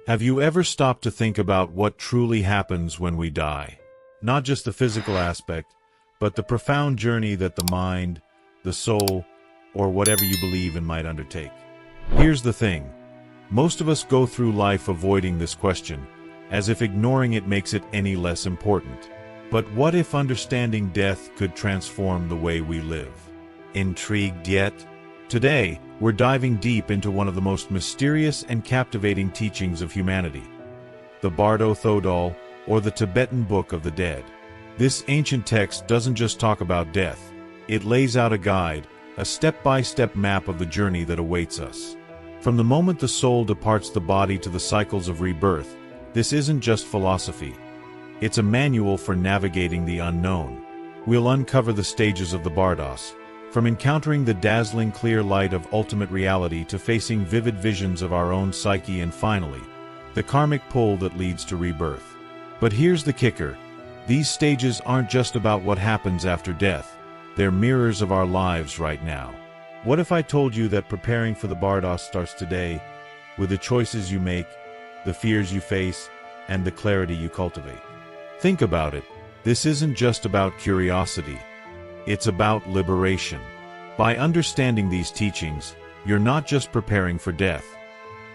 Have you ever stopped to think about what truly happens when we die? Not just the physical aspect, but the profound journey that the mind, the soul, or whatever you believe in might undertake. Here's the thing. Most of us go through life avoiding this question, as if ignoring it makes it any less important. But what if understanding death could transform the way we live? Intrigued yet? Today, we're diving deep into one of the most mysterious and captivating teachings of humanity, the Bardo Thodol, or the Tibetan Book of the Dead. This ancient text doesn't just talk about death. It lays out a guide, a step-by-step map of the journey that awaits us. From the moment the soul departs the body to the cycles of rebirth, this isn't just philosophy. It's a manual for navigating the unknown. We'll uncover the stages of the Bardos, from encountering the dazzling clear light of ultimate reality to facing vivid visions of our own psyche and finally, the karmic pull that leads to rebirth. But here's the kicker. These stages aren't just about what happens after death. They're mirrors of our lives right now. What if I told you that preparing for the Bardos starts today, with the choices you make, the fears you face, and the clarity you cultivate? Think about it. This isn't just about curiosity. It's about liberation. By understanding these teachings, you're not just preparing for death.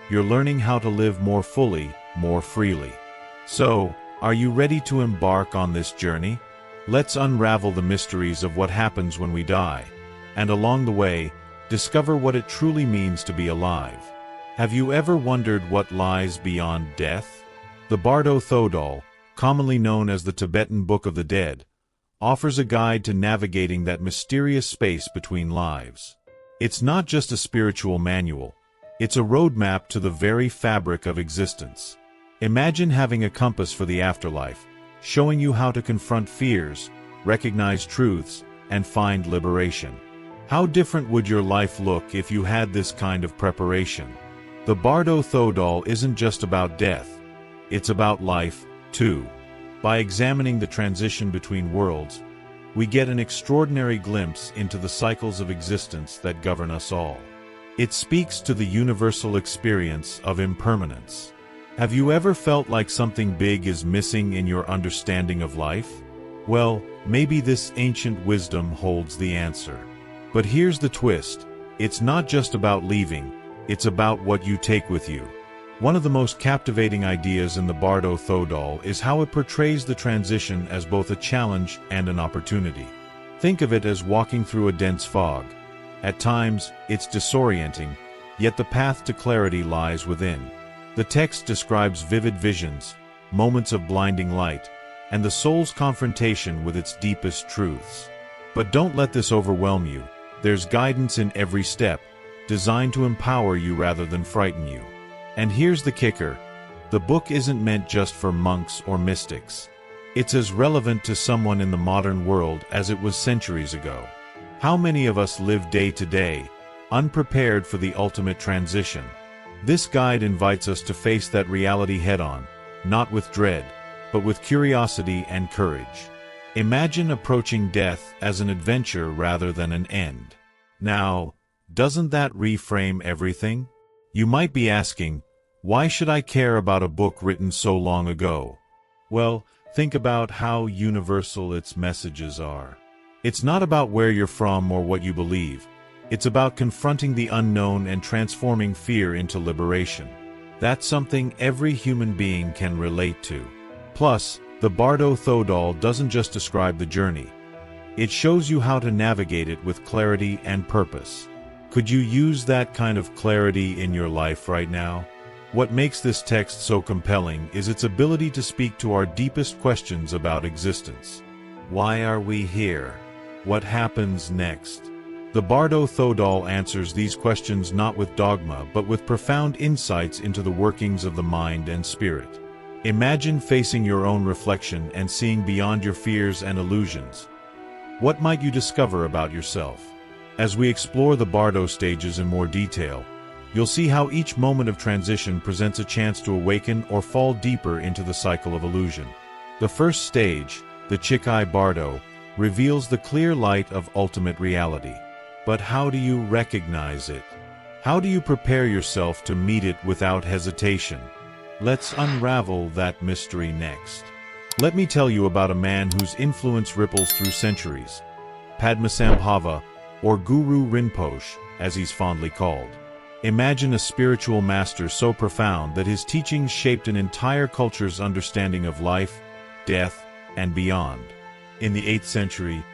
You're learning how to live more fully, more freely. So, are you ready to embark on this journey? Let's unravel the mysteries of what happens when we die, and along the way, discover what it truly means to be alive. Have you ever wondered what lies beyond death? The Bardo Thodol, commonly known as the Tibetan Book of the Dead, offers a guide to navigating that mysterious space between lives. It's not just a spiritual manual. It's a roadmap to the very fabric of existence. Imagine having a compass for the afterlife, showing you how to confront fears, recognize truths, and find liberation. How different would your life look if you had this kind of preparation? The Bardo Thodol isn't just about death. It's about life, too. By examining the transition between worlds, we get an extraordinary glimpse into the cycles of existence that govern us all. It speaks to the universal experience of impermanence. Have you ever felt like something big is missing in your understanding of life? Well, maybe this ancient wisdom holds the answer. But here's the twist. It's not just about leaving, it's about what you take with you. One of the most captivating ideas in the Bardo Thodol is how it portrays the transition as both a challenge and an opportunity. Think of it as walking through a dense fog. At times, it's disorienting, yet the path to clarity lies within. The text describes vivid visions, moments of blinding light, and the soul's confrontation with its deepest truths. But don't let this overwhelm you. There's guidance in every step, designed to empower you rather than frighten you. And here's the kicker. The book isn't meant just for monks or mystics. It's as relevant to someone in the modern world as it was centuries ago. How many of us live day to day, unprepared for the ultimate transition? This guide invites us to face that reality head-on, not with dread, but with curiosity and courage. Imagine approaching death as an adventure rather than an end. Now, doesn't that reframe everything? You might be asking, why should I care about a book written so long ago? Well, think about how universal its messages are. It's not about where you're from or what you believe. It's about confronting the unknown and transforming fear into liberation. That's something every human being can relate to. Plus, the Bardo Thodol doesn't just describe the journey. It shows you how to navigate it with clarity and purpose. Could you use that kind of clarity in your life right now? What makes this text so compelling is its ability to speak to our deepest questions about existence. Why are we here? What happens next? The Bardo Thodol answers these questions not with dogma but with profound insights into the workings of the mind and spirit. Imagine facing your own reflection and seeing beyond your fears and illusions. What might you discover about yourself? As we explore the Bardo stages in more detail, you'll see how each moment of transition presents a chance to awaken or fall deeper into the cycle of illusion. The first stage, the Chikai Bardo, reveals the clear light of ultimate reality. But how do you recognize it? How do you prepare yourself to meet it without hesitation? Let's unravel that mystery next. Let me tell you about a man whose influence ripples through centuries, Padmasambhava, or Guru Rinpoche, as he's fondly called. Imagine a spiritual master so profound that his teachings shaped an entire culture's understanding of life, death, and beyond. In the 8th century,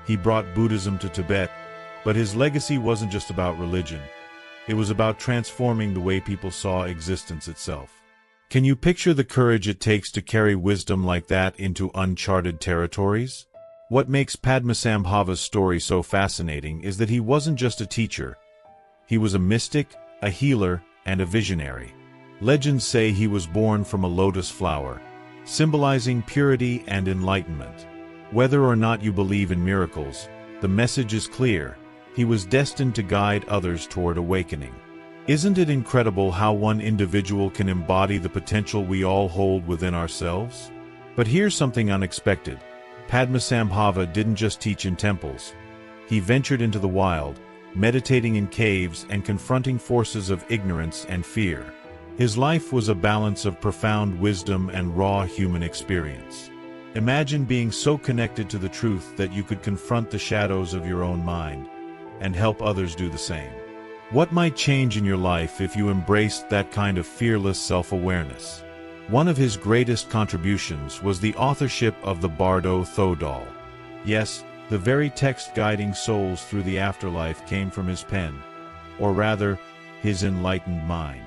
he brought Buddhism to Tibet, but his legacy wasn't just about religion. It was about transforming the way people saw existence itself. Can you picture the courage it takes to carry wisdom like that into uncharted territories? What makes Padmasambhava's story so fascinating is that he wasn't just a teacher. He was a mystic, a healer, and a visionary. Legends say he was born from a lotus flower, symbolizing purity and enlightenment. Whether or not you believe in miracles, the message is clear. He was destined to guide others toward awakening. Isn't it incredible how one individual can embody the potential we all hold within ourselves? But here's something unexpected. Padmasambhava didn't just teach in temples. He ventured into the wild, meditating in caves and confronting forces of ignorance and fear. His life was a balance of profound wisdom and raw human experience. Imagine being so connected to the truth that you could confront the shadows of your own mind and help others do the same. What might change in your life if you embraced that kind of fearless self-awareness? One of his greatest contributions was the authorship of the Bardo Thodol. Yes, the very text guiding souls through the afterlife came from his pen, or rather, his enlightened mind.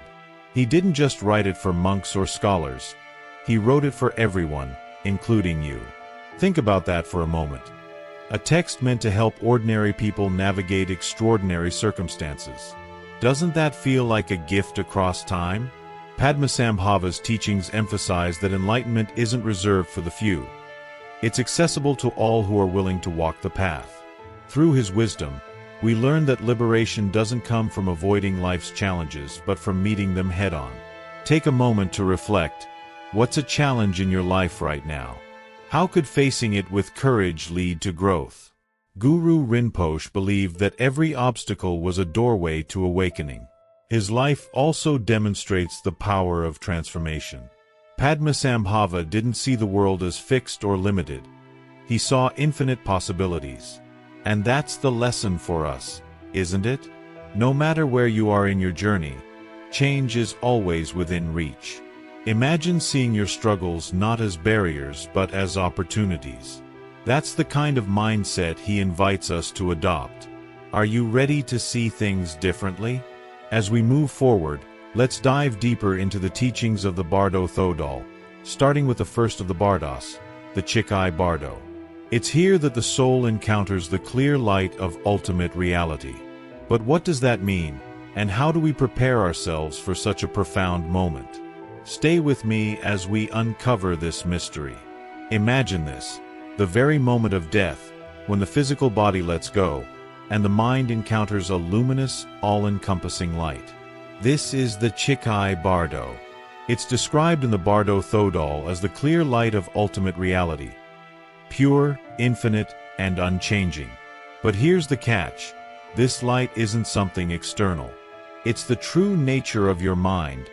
He didn't just write it for monks or scholars. He wrote it for everyone, including you. Think about that for a moment. A text meant to help ordinary people navigate extraordinary circumstances. Doesn't that feel like a gift across time? Padmasambhava's teachings emphasize that enlightenment isn't reserved for the few. It's accessible to all who are willing to walk the path. Through his wisdom, we learn that liberation doesn't come from avoiding life's challenges, but from meeting them head-on. Take a moment to reflect. What's a challenge in your life right now? How could facing it with courage lead to growth? Guru Rinpoche believed that every obstacle was a doorway to awakening. His life also demonstrates the power of transformation. Padmasambhava didn't see the world as fixed or limited. He saw infinite possibilities. And that's the lesson for us, isn't it? No matter where you are in your journey, change is always within reach. Imagine seeing your struggles not as barriers but as opportunities. That's the kind of mindset he invites us to adopt. Are you ready to see things differently? As we move forward, let's dive deeper into the teachings of the Bardo Thodol, starting with the first of the Bardos, the Chikai Bardo. It's here that the soul encounters the clear light of ultimate reality. But what does that mean, and how do we prepare ourselves for such a profound moment? Stay with me as we uncover this mystery. Imagine this, the very moment of death, when the physical body lets go, and the mind encounters a luminous, all-encompassing light. This is the Chikai Bardo. It's described in the Bardo Thodol as the clear light of ultimate reality, pure, infinite, and unchanging. But here's the catch. This light isn't something external. It's the true nature of your mind,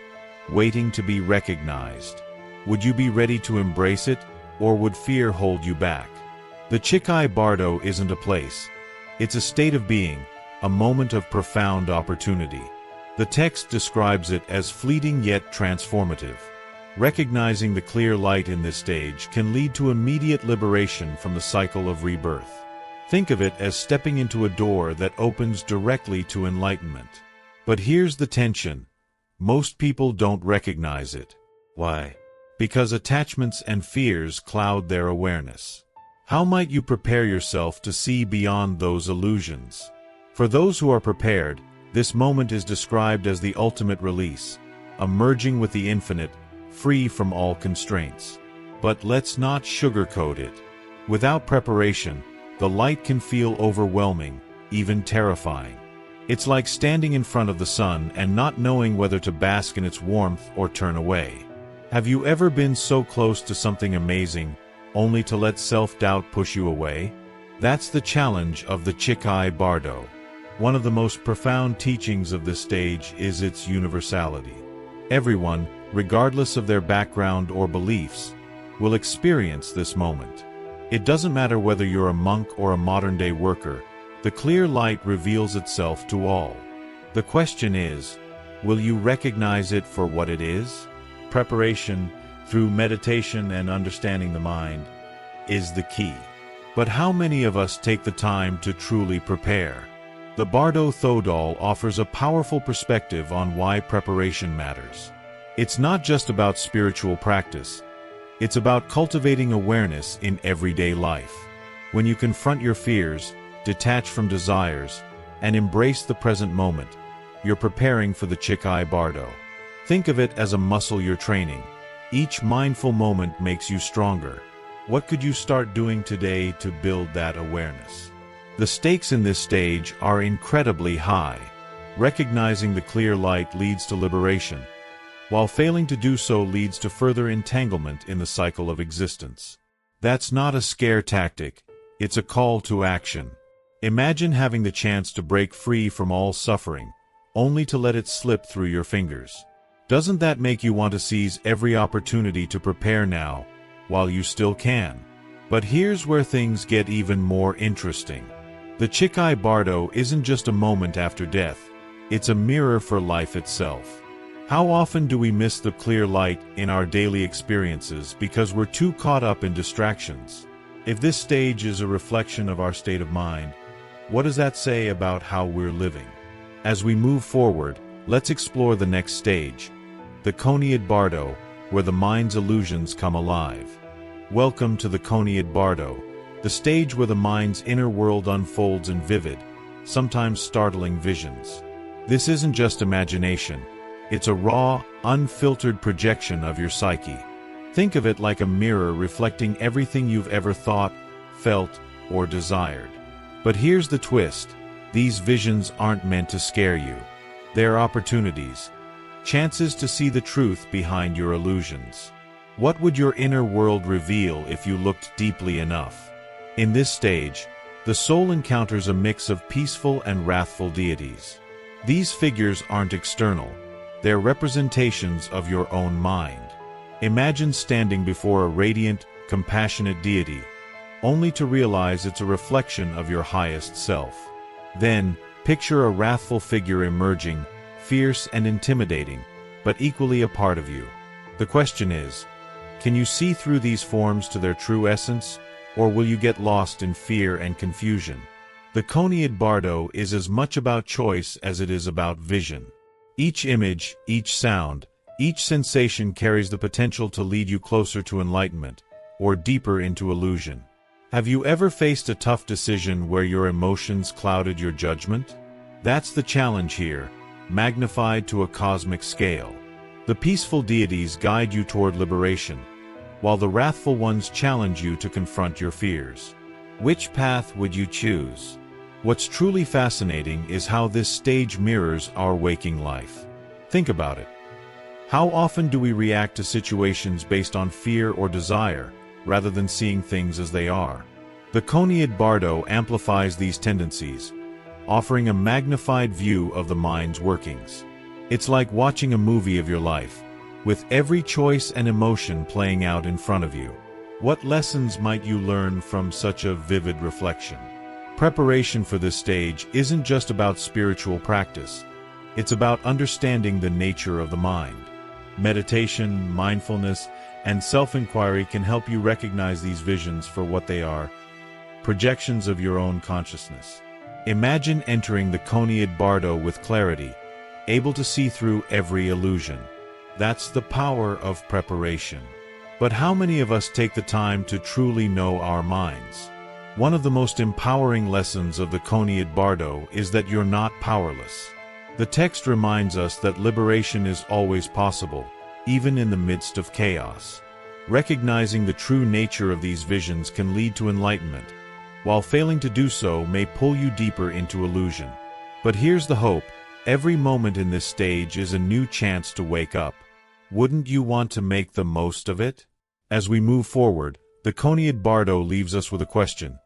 waiting to be recognized. Would you be ready to embrace it, or would fear hold you back? The Chikai Bardo isn't a place. It's a state of being, a moment of profound opportunity. The text describes it as fleeting yet transformative. Recognizing the clear light in this stage can lead to immediate liberation from the cycle of rebirth. Think of it as stepping into a door that opens directly to enlightenment. But here's the tension. Most people don't recognize it. Why? Because attachments and fears cloud their awareness. How might you prepare yourself to see beyond those illusions? For those who are prepared, this moment is described as the ultimate release, a merging with the infinite, free from all constraints. But let's not sugarcoat it. Without preparation, the light can feel overwhelming, even terrifying. It's like standing in front of the sun and not knowing whether to bask in its warmth or turn away. Have you ever been so close to something amazing, only to let self-doubt push you away? That's the challenge of the Chikai Bardo. One of the most profound teachings of this stage is its universality. Everyone, regardless of their background or beliefs, will experience this moment. It doesn't matter whether you're a monk or a modern-day worker, the clear light reveals itself to all. The question is, will you recognize it for what it is? Preparation, through meditation and understanding the mind, is the key. But how many of us take the time to truly prepare? The Bardo Thodol offers a powerful perspective on why preparation matters. It's not just about spiritual practice. It's about cultivating awareness in everyday life. When you confront your fears, detach from desires, and embrace the present moment, you're preparing for the Chikai Bardo. Think of it as a muscle you're training. Each mindful moment makes you stronger. What could you start doing today to build that awareness? The stakes in this stage are incredibly high. Recognizing the clear light leads to liberation, while failing to do so leads to further entanglement in the cycle of existence. That's not a scare tactic, it's a call to action. Imagine having the chance to break free from all suffering, only to let it slip through your fingers. Doesn't that make you want to seize every opportunity to prepare now, while you still can? But here's where things get even more interesting. The Chikai Bardo isn't just a moment after death, it's a mirror for life itself. How often do we miss the clear light in our daily experiences because we're too caught up in distractions? If this stage is a reflection of our state of mind, what does that say about how we're living? As we move forward, let's explore the next stage, the Koneid Bardo, where the mind's illusions come alive. Welcome to the Koneid Bardo, the stage where the mind's inner world unfolds in vivid, sometimes startling visions. This isn't just imagination, it's a raw, unfiltered projection of your psyche. Think of it like a mirror reflecting everything you've ever thought, felt, or desired. But here's the twist, these visions aren't meant to scare you. They're opportunities, chances to see the truth behind your illusions. What would your inner world reveal if you looked deeply enough? In this stage, the soul encounters a mix of peaceful and wrathful deities. These figures aren't external, they're representations of your own mind. Imagine standing before a radiant, compassionate deity, only to realize it's a reflection of your highest self. Then, picture a wrathful figure emerging, fierce and intimidating, but equally a part of you. The question is, can you see through these forms to their true essence, or will you get lost in fear and confusion? The Koneid Bardo is as much about choice as it is about vision. Each image, each sound, each sensation carries the potential to lead you closer to enlightenment, or deeper into illusion. Have you ever faced a tough decision where your emotions clouded your judgment? That's the challenge here, magnified to a cosmic scale. The peaceful deities guide you toward liberation, while the wrathful ones challenge you to confront your fears. Which path would you choose? What's truly fascinating is how this stage mirrors our waking life. Think about it. How often do we react to situations based on fear or desire, rather than seeing things as they are? The Koneid Bardo amplifies these tendencies, offering a magnified view of the mind's workings. It's like watching a movie of your life, with every choice and emotion playing out in front of you. What lessons might you learn from such a vivid reflection? Preparation for this stage isn't just about spiritual practice. It's about understanding the nature of the mind. Meditation, mindfulness, and self-inquiry can help you recognize these visions for what they are, projections of your own consciousness. Imagine entering the Koneid Bardo with clarity, able to see through every illusion. That's the power of preparation. But how many of us take the time to truly know our minds? One of the most empowering lessons of the Koneid Bardo is that you're not powerless. The text reminds us that liberation is always possible, even in the midst of chaos. Recognizing the true nature of these visions can lead to enlightenment, while failing to do so may pull you deeper into illusion. But here's the hope. Every moment in this stage is a new chance to wake up. Wouldn't you want to make the most of it? As we move forward, the Koneid Bardo leaves us with a question.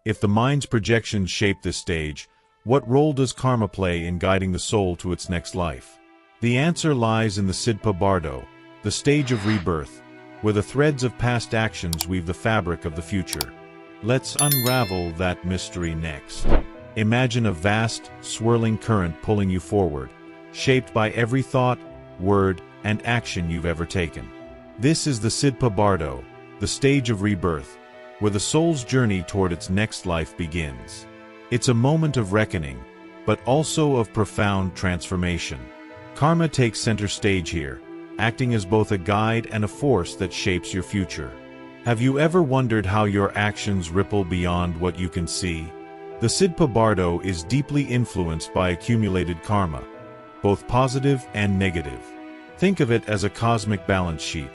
If the mind's projections shape this stage, what role does karma play in guiding the soul to its next life? The answer lies in the Sidpa Bardo, the stage of rebirth, where the threads of past actions weave the fabric of the future. Let's unravel that mystery next. Imagine a vast, swirling current pulling you forward, shaped by every thought, word, and action you've ever taken. This is the Sidpa Bardo, the stage of rebirth, where the soul's journey toward its next life begins. It's a moment of reckoning, but also of profound transformation. Karma takes center stage here, acting as both a guide and a force that shapes your future. Have you ever wondered how your actions ripple beyond what you can see? The Sidpa Bardo is deeply influenced by accumulated karma, both positive and negative. Think of it as a cosmic balance sheet,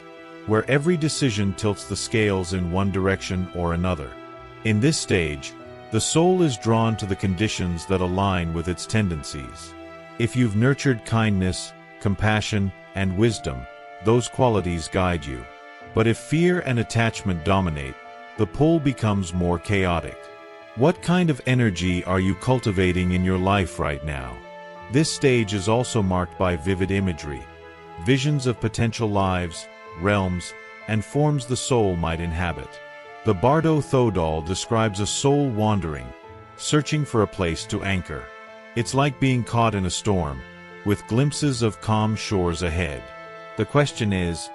where every decision tilts the scales in one direction or another. In this stage, the soul is drawn to the conditions that align with its tendencies. If you've nurtured kindness, compassion, and wisdom, those qualities guide you. But if fear and attachment dominate, the pull becomes more chaotic. What kind of energy are you cultivating in your life right now? This stage is also marked by vivid imagery, visions of potential lives, realms, and forms the soul might inhabit. The Bardo Thodol describes a soul wandering, searching for a place to anchor. It's like being caught in a storm, with glimpses of calm shores ahead. The question is,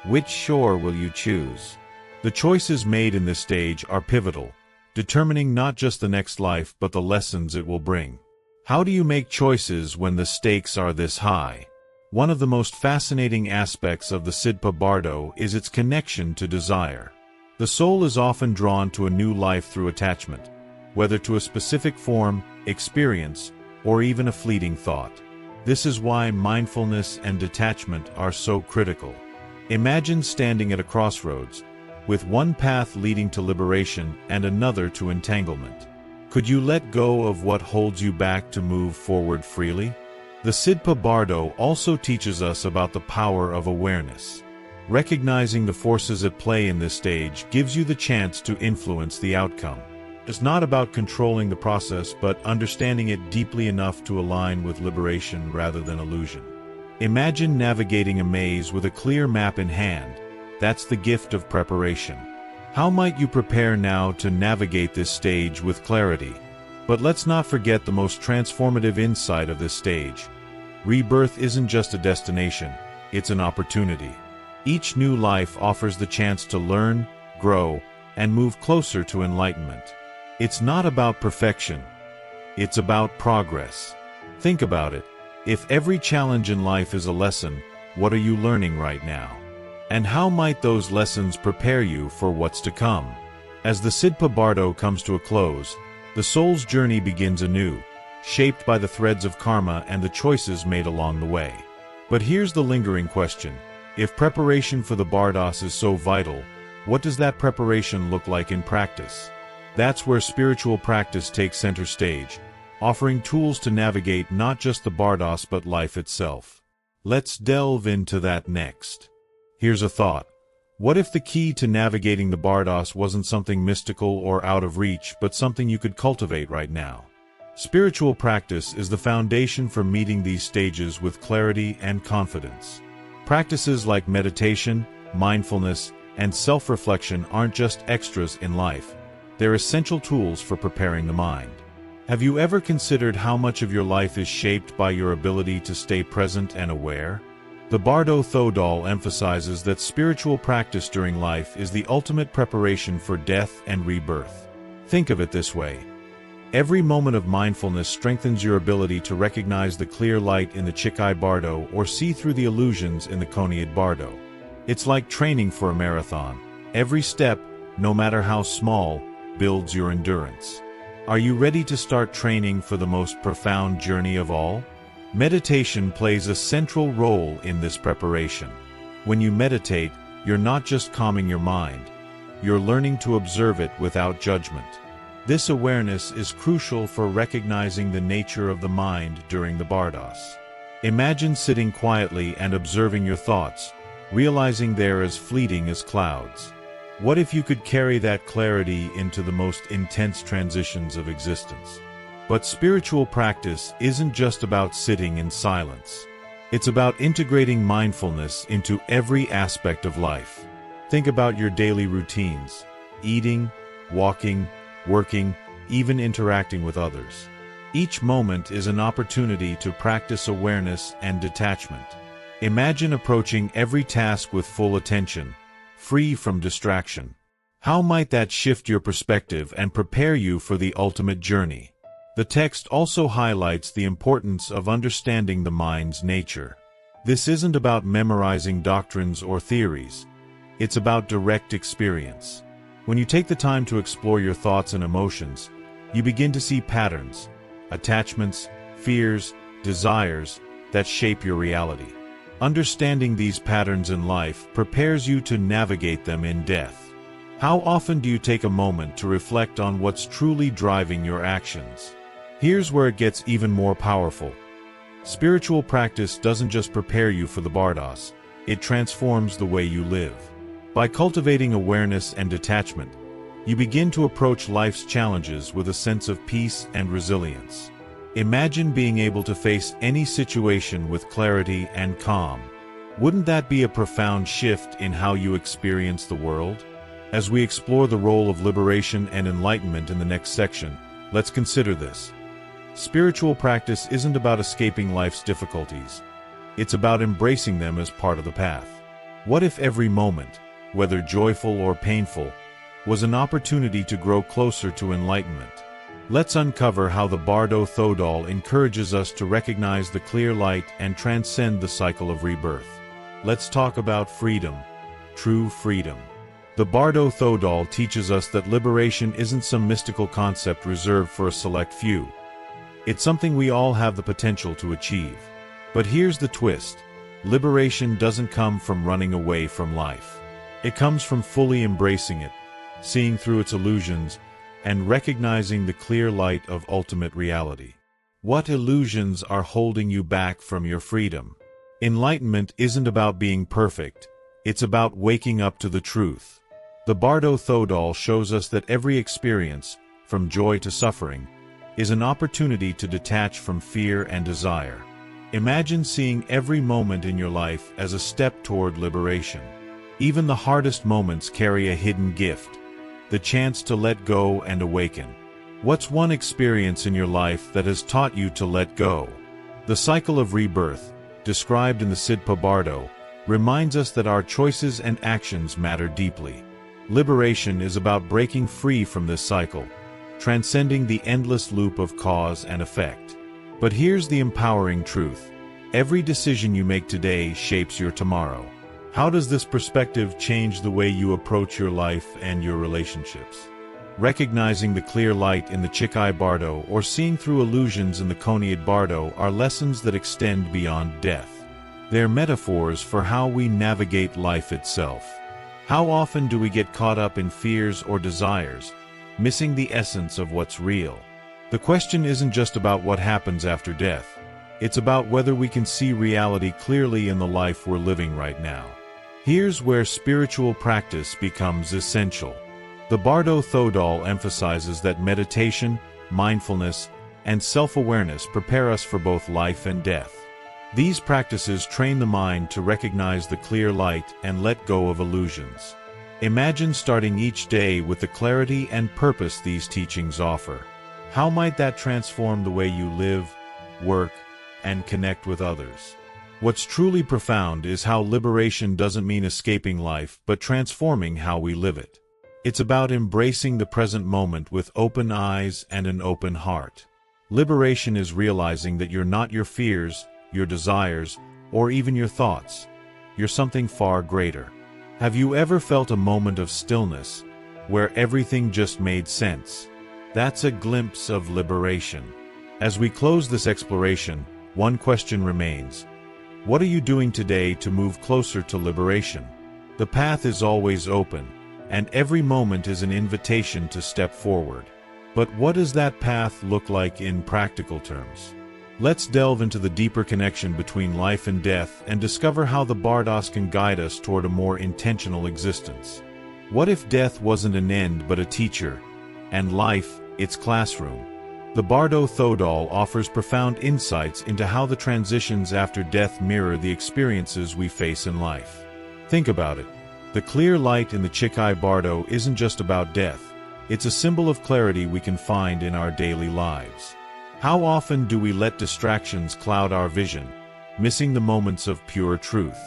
which shore will you choose? The choices made in this stage are pivotal, determining not just the next life but the lessons it will bring. How do you make choices when the stakes are this high? One of the most fascinating aspects of the Sidpa Bardo is its connection to desire. The soul is often drawn to a new life through attachment, whether to a specific form, experience, or even a fleeting thought. This is why mindfulness and detachment are so critical. Imagine standing at a crossroads, with one path leading to liberation and another to entanglement. Could you let go of what holds you back to move forward freely? The Sidpa Bardo also teaches us about the power of awareness. Recognizing the forces at play in this stage gives you the chance to influence the outcome. It's not about controlling the process but understanding it deeply enough to align with liberation rather than illusion. Imagine navigating a maze with a clear map in hand. That's the gift of preparation. How might you prepare now to navigate this stage with clarity? But let's not forget the most transformative insight of this stage. Rebirth isn't just a destination, it's an opportunity. Each new life offers the chance to learn, grow, and move closer to enlightenment. It's not about perfection, it's about progress. Think about it. If every challenge in life is a lesson, what are you learning right now? And how might those lessons prepare you for what's to come? As the Sidpa Bardo comes to a close, the soul's journey begins anew, shaped by the threads of karma and the choices made along the way. But here's the lingering question. If preparation for the Bardos is so vital, what does that preparation look like in practice? That's where spiritual practice takes center stage, offering tools to navigate not just the Bardos but life itself. Let's delve into that next. Here's a thought. What if the key to navigating the Bardos wasn't something mystical or out of reach, but something you could cultivate right now? Spiritual practice is the foundation for meeting these stages with clarity and confidence. Practices like meditation, mindfulness, and self-reflection aren't just extras in life. They're essential tools for preparing the mind. Have you ever considered how much of your life is shaped by your ability to stay present and aware? The Bardo Thodol emphasizes that spiritual practice during life is the ultimate preparation for death and rebirth. Think of it this way. Every moment of mindfulness strengthens your ability to recognize the clear light in the Chikai Bardo or see through the illusions in the Koniad Bardo. It's like training for a marathon. Every step, no matter how small, builds your endurance. Are you ready to start training for the most profound journey of all? Meditation plays a central role in this preparation. When you meditate, you're not just calming your mind. You're learning to observe it without judgment. This awareness is crucial for recognizing the nature of the mind during the Bardos. Imagine sitting quietly and observing your thoughts, realizing they're as fleeting as clouds. What if you could carry that clarity into the most intense transitions of existence? But spiritual practice isn't just about sitting in silence. It's about integrating mindfulness into every aspect of life. Think about your daily routines: eating, walking, working, even interacting with others. Each moment is an opportunity to practice awareness and detachment. Imagine approaching every task with full attention, free from distraction. How might that shift your perspective and prepare you for the ultimate journey? The text also highlights the importance of understanding the mind's nature. This isn't about memorizing doctrines or theories. It's about direct experience. When you take the time to explore your thoughts and emotions, you begin to see patterns, attachments, fears, desires that shape your reality. Understanding these patterns in life prepares you to navigate them in death. How often do you take a moment to reflect on what's truly driving your actions? Here's where it gets even more powerful. Spiritual practice doesn't just prepare you for the bardos, it transforms the way you live. By cultivating awareness and detachment, you begin to approach life's challenges with a sense of peace and resilience. Imagine being able to face any situation with clarity and calm. Wouldn't that be a profound shift in how you experience the world? As we explore the role of liberation and enlightenment in the next section, let's consider this. Spiritual practice isn't about escaping life's difficulties. It's about embracing them as part of the path. What if every moment, whether joyful or painful, was an opportunity to grow closer to enlightenment? Let's uncover how the Bardo Thodol encourages us to recognize the clear light and transcend the cycle of rebirth. Let's talk about freedom, true freedom. The Bardo Thodol teaches us that liberation isn't some mystical concept reserved for a select few. It's something we all have the potential to achieve. But here's the twist. Liberation doesn't come from running away from life. It comes from fully embracing it, seeing through its illusions, and recognizing the clear light of ultimate reality. What illusions are holding you back from your freedom? Enlightenment isn't about being perfect. It's about waking up to the truth. The Bardo Thodol shows us that every experience, from joy to suffering, is an opportunity to detach from fear and desire. Imagine seeing every moment in your life as a step toward liberation. Even the hardest moments carry a hidden gift, the chance to let go and awaken. What's one experience in your life that has taught you to let go? The cycle of rebirth, described in the Sidpa Bardo, reminds us that our choices and actions matter deeply. Liberation is about breaking free from this cycle, transcending the endless loop of cause and effect. But here's the empowering truth. Every decision you make today shapes your tomorrow. How does this perspective change the way you approach your life and your relationships? Recognizing the clear light in the Chikai Bardo or seeing through illusions in the Koniad Bardo are lessons that extend beyond death. They're metaphors for how we navigate life itself. How often do we get caught up in fears or desires, missing the essence of what's real? The question isn't just about what happens after death. It's about whether we can see reality clearly in the life we're living right now. Here's where spiritual practice becomes essential. The Bardo Thodol emphasizes that meditation, mindfulness, and self-awareness prepare us for both life and death. These practices train the mind to recognize the clear light and let go of illusions. Imagine starting each day with the clarity and purpose these teachings offer. How might that transform the way you live, work, and connect with others? What's truly profound is how liberation doesn't mean escaping life, but transforming how we live it. It's about embracing the present moment with open eyes and an open heart. Liberation is realizing that you're not your fears, your desires, or even your thoughts. You're something far greater. Have you ever felt a moment of stillness, where everything just made sense? That's a glimpse of liberation. As we close this exploration, one question remains. What are you doing today to move closer to liberation? The path is always open, and every moment is an invitation to step forward. But what does that path look like in practical terms? Let's delve into the deeper connection between life and death and discover how the Bardos can guide us toward a more intentional existence. What if death wasn't an end but a teacher, and life, its classroom? The Bardo Thodol offers profound insights into how the transitions after death mirror the experiences we face in life. Think about it. The clear light in the Chikai Bardo isn't just about death. It's a symbol of clarity we can find in our daily lives. How often do we let distractions cloud our vision, missing the moments of pure truth?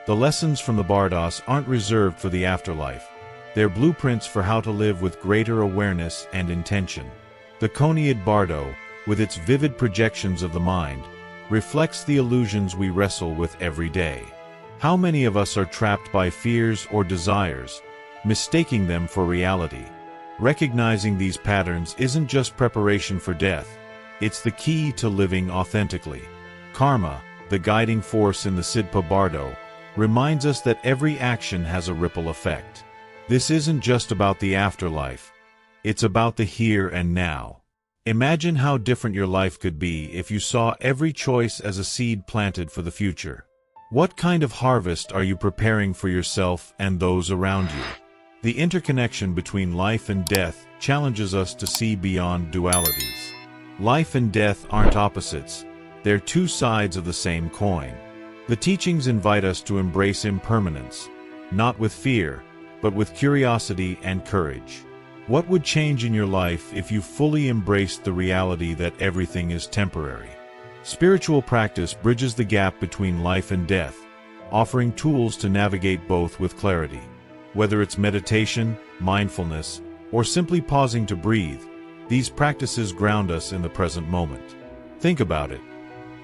The lessons from the Bardos aren't reserved for the afterlife. They're blueprints for how to live with greater awareness and intention. The Coniad Bardo, with its vivid projections of the mind, reflects the illusions we wrestle with every day. How many of us are trapped by fears or desires, mistaking them for reality? Recognizing these patterns isn't just preparation for death, it's the key to living authentically. Karma, the guiding force in the Sidpa Bardo, reminds us that every action has a ripple effect. This isn't just about the afterlife, it's about the here and now. Imagine how different your life could be if you saw every choice as a seed planted for the future. What kind of harvest are you preparing for yourself and those around you? The interconnection between life and death challenges us to see beyond dualities. Life and death aren't opposites, they're two sides of the same coin. The teachings invite us to embrace impermanence, not with fear, but with curiosity and courage. What would change in your life if you fully embraced the reality that everything is temporary? Spiritual practice bridges the gap between life and death, offering tools to navigate both with clarity. Whether it's meditation, mindfulness, or simply pausing to breathe, these practices ground us in the present moment. Think about it.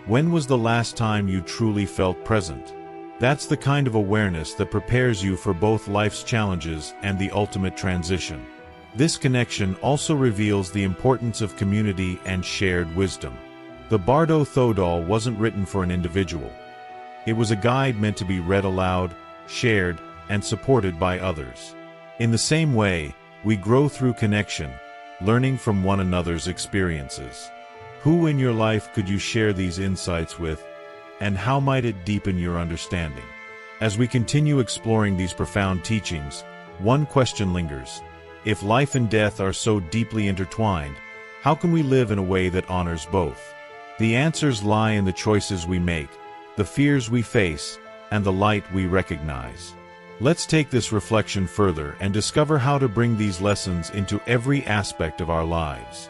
When was the last time you truly felt present? That's the kind of awareness that prepares you for both life's challenges and the ultimate transition. This connection also reveals the importance of community and shared wisdom. The Bardo Thodol wasn't written for an individual. It was a guide meant to be read aloud, shared, and supported by others. In the same way, we grow through connection, learning from one another's experiences. Who in your life could you share these insights with, and how might it deepen your understanding? As we continue exploring these profound teachings, one question lingers. If life and death are so deeply intertwined, how can we live in a way that honors both? The answers lie in the choices we make, the fears we face, and the light we recognize. Let's take this reflection further and discover how to bring these lessons into every aspect of our lives.